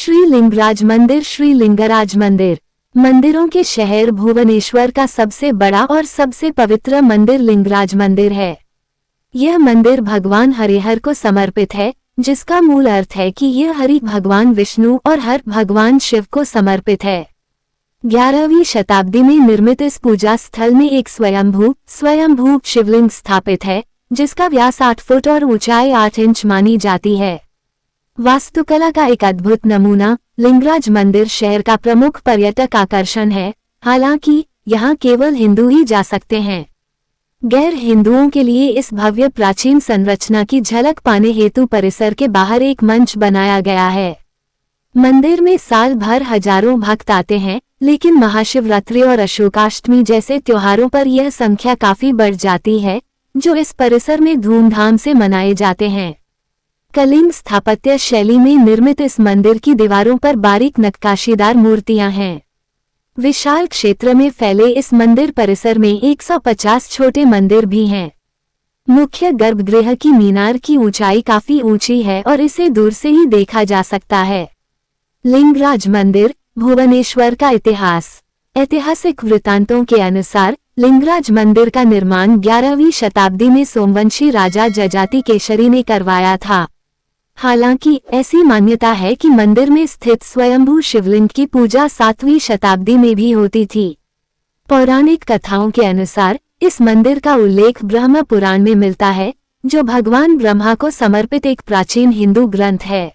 श्री लिंगराज मंदिर। श्री लिंगराज मंदिर मंदिरों के शहर भुवनेश्वर का सबसे बड़ा और सबसे पवित्र मंदिर लिंगराज मंदिर है। यह मंदिर भगवान हरिहर को समर्पित है, जिसका मूल अर्थ है कि यह हरि भगवान विष्णु और हर भगवान शिव को समर्पित है। 11वीं शताब्दी में निर्मित इस पूजा स्थल में एक स्वयंभू शिवलिंग स्थापित है, जिसका व्यास 8 फुट और ऊंचाई 8 इंच मानी जाती है। वास्तुकला का एक अद्भुत नमूना, लिंगराज मंदिर शहर का प्रमुख पर्यटक आकर्षण है। हालांकि यहाँ केवल हिंदू ही जा सकते हैं। गैर हिंदुओं के लिए इस भव्य प्राचीन संरचना की झलक पाने हेतु परिसर के बाहर एक मंच बनाया गया है। मंदिर में साल भर हजारों भक्त आते हैं, लेकिन महाशिवरात्रि और अशोकाष्टमी जैसे त्योहारों पर यह संख्या काफी बढ़ जाती है, जो इस परिसर में धूमधाम से मनाए जाते हैं। कलिंग स्थापत्य शैली में निर्मित इस मंदिर की दीवारों पर बारीक नक्काशीदार मूर्तियां हैं। विशाल क्षेत्र में फैले इस मंदिर परिसर में 150 छोटे मंदिर भी हैं। मुख्य गर्भगृह की मीनार की ऊंचाई काफी ऊंची है और इसे दूर से ही देखा जा सकता है। लिंगराज मंदिर भुवनेश्वर का इतिहास। ऐतिहासिक वृत्तांतों के अनुसार लिंगराज मंदिर का निर्माण 11वीं शताब्दी में सोमवंशी राजा जजाति केशरी ने करवाया था। हालांकि ऐसी मान्यता है कि मंदिर में स्थित स्वयंभू शिवलिंग की पूजा 7वीं शताब्दी में भी होती थी। पौराणिक कथाओं के अनुसार इस मंदिर का उल्लेख ब्रह्म पुराण में मिलता है, जो भगवान ब्रह्मा को समर्पित एक प्राचीन हिंदू ग्रंथ है।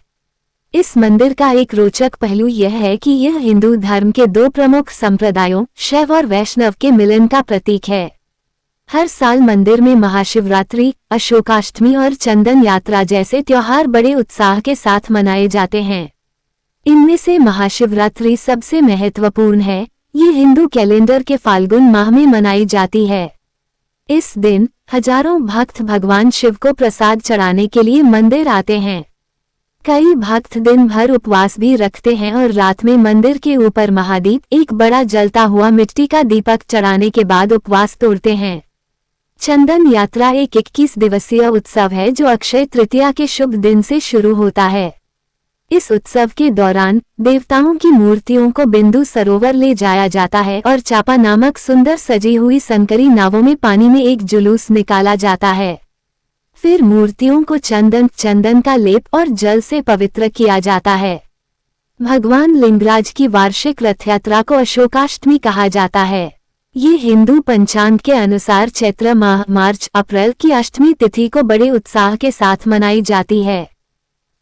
इस मंदिर का एक रोचक पहलू यह है कि यह हिंदू धर्म के दो प्रमुख संप्रदायों शैव और वैष्णव के मिलन का प्रतीक है। हर साल मंदिर में महाशिवरात्रि, अशोकाष्टमी और चंदन यात्रा जैसे त्योहार बड़े उत्साह के साथ मनाए जाते हैं। इनमें से महाशिवरात्रि सबसे महत्वपूर्ण है। ये हिंदू कैलेंडर के फाल्गुन माह में मनाई जाती है। इस दिन हजारों भक्त भगवान शिव को प्रसाद चढ़ाने के लिए मंदिर आते हैं। कई भक्त दिन भर उपवास भी रखते हैं और रात में मंदिर के ऊपर महादीप, एक बड़ा जलता हुआ मिट्टी का दीपक चढ़ाने के बाद उपवास तोड़ते हैं। चंदन यात्रा एक 21 दिवसीय उत्सव है जो अक्षय तृतीया के शुभ दिन से शुरू होता है। इस उत्सव के दौरान देवताओं की मूर्तियों को बिंदु सरोवर ले जाया जाता है और चापा नामक सुंदर सजी हुई संकरी नावों में पानी में एक जुलूस निकाला जाता है। फिर मूर्तियों को चंदन का लेप और जल से पवित्र किया जाता है। भगवान लिंगराज की वार्षिक रथ यात्रा को अशोकाष्टमी कहा जाता है। ये हिंदू पंचांग के अनुसार चैत्र माह मार्च-अप्रैल की अष्टमी तिथि को बड़े उत्साह के साथ मनाई जाती है।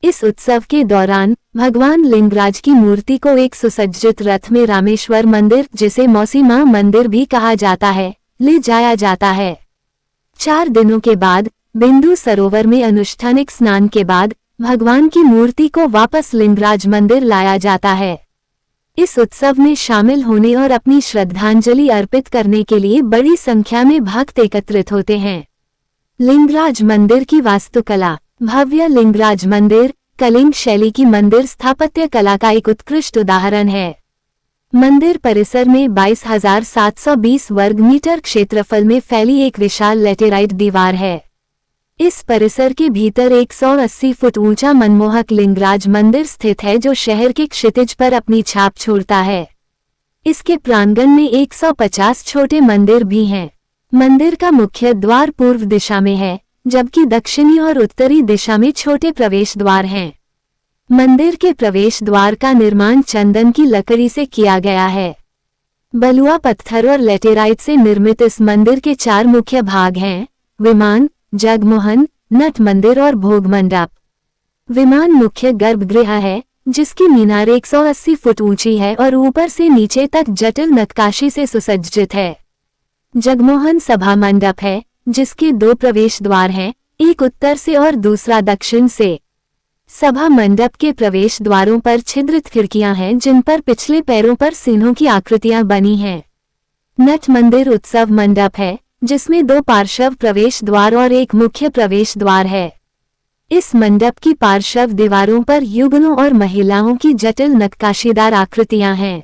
इस उत्सव के दौरान भगवान लिंगराज की मूर्ति को एक सुसज्जित रथ में रामेश्वर मंदिर, जिसे मौसी मां मंदिर भी कहा जाता है, ले जाया जाता है। 4 दिनों के बाद बिंदु सरोवर में अनुष्ठानिक स्नान के बाद भगवान की मूर्ति को वापस लिंगराज मंदिर लाया जाता है। इस उत्सव में शामिल होने और अपनी श्रद्धांजलि अर्पित करने के लिए बड़ी संख्या में भक्त एकत्रित होते हैं। लिंगराज मंदिर की वास्तुकला। भव्य लिंगराज मंदिर कलिंग शैली की मंदिर स्थापत्य कला का एक उत्कृष्ट उदाहरण है। मंदिर परिसर में 22,720 वर्ग मीटर क्षेत्रफल में फैली एक विशाल लेटेराइट दीवार है। इस परिसर के भीतर 180 फुट ऊंचा मनमोहक लिंगराज मंदिर स्थित है, जो शहर के क्षितिज पर अपनी छाप छोड़ता है। इसके प्रांगण में 150 छोटे मंदिर भी हैं। मंदिर का मुख्य द्वार पूर्व दिशा में है, जबकि दक्षिणी और उत्तरी दिशा में छोटे प्रवेश द्वार हैं। मंदिर के प्रवेश द्वार का निर्माण चंदन की लकड़ी से किया गया है। बलुआ पत्थर और लेटेराइट से निर्मित इस मंदिर के 4 मुख्य भाग हैं: विमान, जगमोहन, नट मंदिर और भोग मंडप। विमान मुख्य गर्भगृह है, जिसकी मीनार 180 फुट ऊंची है और ऊपर से नीचे तक जटिल नक्काशी से सुसज्जित है। जगमोहन सभा मंडप है, जिसके 2 प्रवेश द्वार हैं, एक उत्तर से और दूसरा दक्षिण से। सभा मंडप के प्रवेश द्वारों पर छिद्रित खिड़कियां हैं, जिन पर पिछले पैरों पर सिंहों की आकृतियां बनी हैं। नट मंदिर उत्सव मंडप है, जिसमें 2 पार्श्व प्रवेश द्वार और एक मुख्य प्रवेश द्वार है। इस मंडप की पार्श्व दीवारों पर युगलों और महिलाओं की जटिल नक्काशीदार आकृतियां हैं।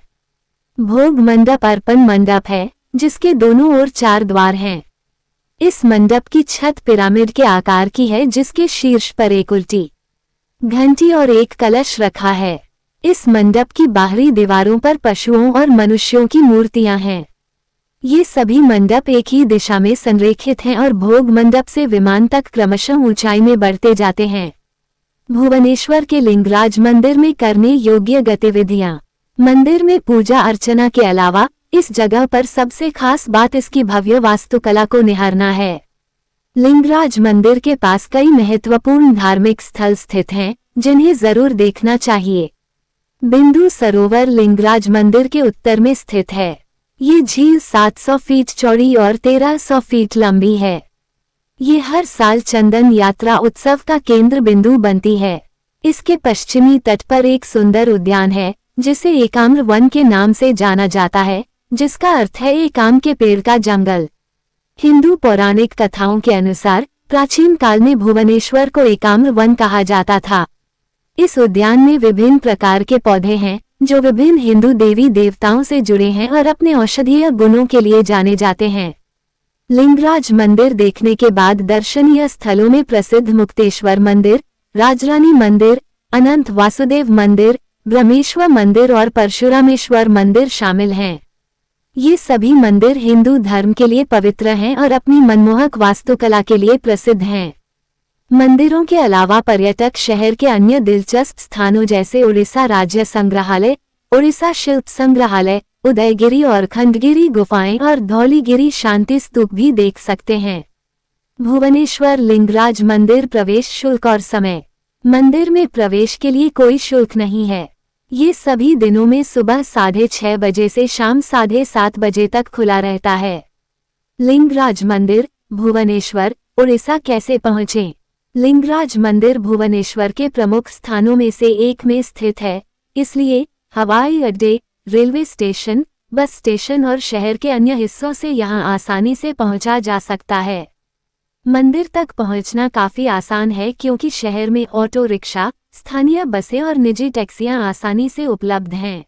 भोग मंडप अर्पण मंडप है, जिसके दोनों ओर 4 द्वार हैं। इस मंडप की छत पिरामिड के आकार की है, जिसके शीर्ष पर एक उल्टी घंटी और एक कलश रखा है। इस मंडप की बाहरी दीवारों पर पशुओं और मनुष्यों की मूर्तियां हैं। ये सभी मंडप एक ही दिशा में संरेखित हैं और भोग मंडप से विमान तक क्रमशः ऊंचाई में बढ़ते जाते हैं। भुवनेश्वर के लिंगराज मंदिर में करने योग्य गतिविधियां। मंदिर में पूजा अर्चना के अलावा इस जगह पर सबसे खास बात इसकी भव्य वास्तुकला को निहारना है। लिंगराज मंदिर के पास कई महत्वपूर्ण धार्मिक स्थल स्थित हैं, जिन्हें जरूर देखना चाहिए। बिंदु सरोवर लिंगराज मंदिर के उत्तर में स्थित है। ये झील 700 फीट चौड़ी और 1300 फीट लंबी है। ये हर साल चंदन यात्रा उत्सव का केंद्र बिंदु बनती है। इसके पश्चिमी तट पर एक सुंदर उद्यान है, जिसे एकाम्र वन के नाम से जाना जाता है, जिसका अर्थ है एक आम के पेड़ का जंगल। हिंदू पौराणिक कथाओं के अनुसार प्राचीन काल में भुवनेश्वर को एकाम्र वन कहा जाता था। इस उद्यान में विभिन्न प्रकार के पौधे हैं, जो विभिन्न हिंदू देवी देवताओं से जुड़े हैं और अपने औषधीय गुणों के लिए जाने जाते हैं। लिंगराज मंदिर देखने के बाद दर्शनीय स्थलों में प्रसिद्ध मुक्तेश्वर मंदिर, राजरानी मंदिर, अनंत वासुदेव मंदिर, ब्रह्मेश्वर मंदिर और परशुरामेश्वर मंदिर शामिल हैं। ये सभी मंदिर हिंदू धर्म के लिए पवित्र हैं और अपनी मनमोहक वास्तुकला के लिए प्रसिद्ध हैं। मंदिरों के अलावा पर्यटक शहर के अन्य दिलचस्प स्थानों जैसे उड़ीसा राज्य संग्रहालय, उड़ीसा शिल्प संग्रहालय, उदयगिरी और खंडगिरी गुफाएं और धौलीगिरी शांति स्तूप भी देख सकते हैं। भुवनेश्वर लिंगराज मंदिर प्रवेश शुल्क और समय। मंदिर में प्रवेश के लिए कोई शुल्क नहीं है। ये सभी दिनों में सुबह 6:30 बजे से शाम 7:30 बजे तक खुला रहता है। लिंगराज मंदिर, भुवनेश्वर, उड़ीसा कैसे पहुँचें? लिंगराज मंदिर भुवनेश्वर के प्रमुख स्थानों में से एक में स्थित है, इसलिए हवाई अड्डे, रेलवे स्टेशन, बस स्टेशन और शहर के अन्य हिस्सों से यहां आसानी से पहुंचा जा सकता है। मंदिर तक पहुंचना काफी आसान है क्योंकि शहर में ऑटो रिक्शा, स्थानीय बसें और निजी टैक्सियां आसानी से उपलब्ध हैं।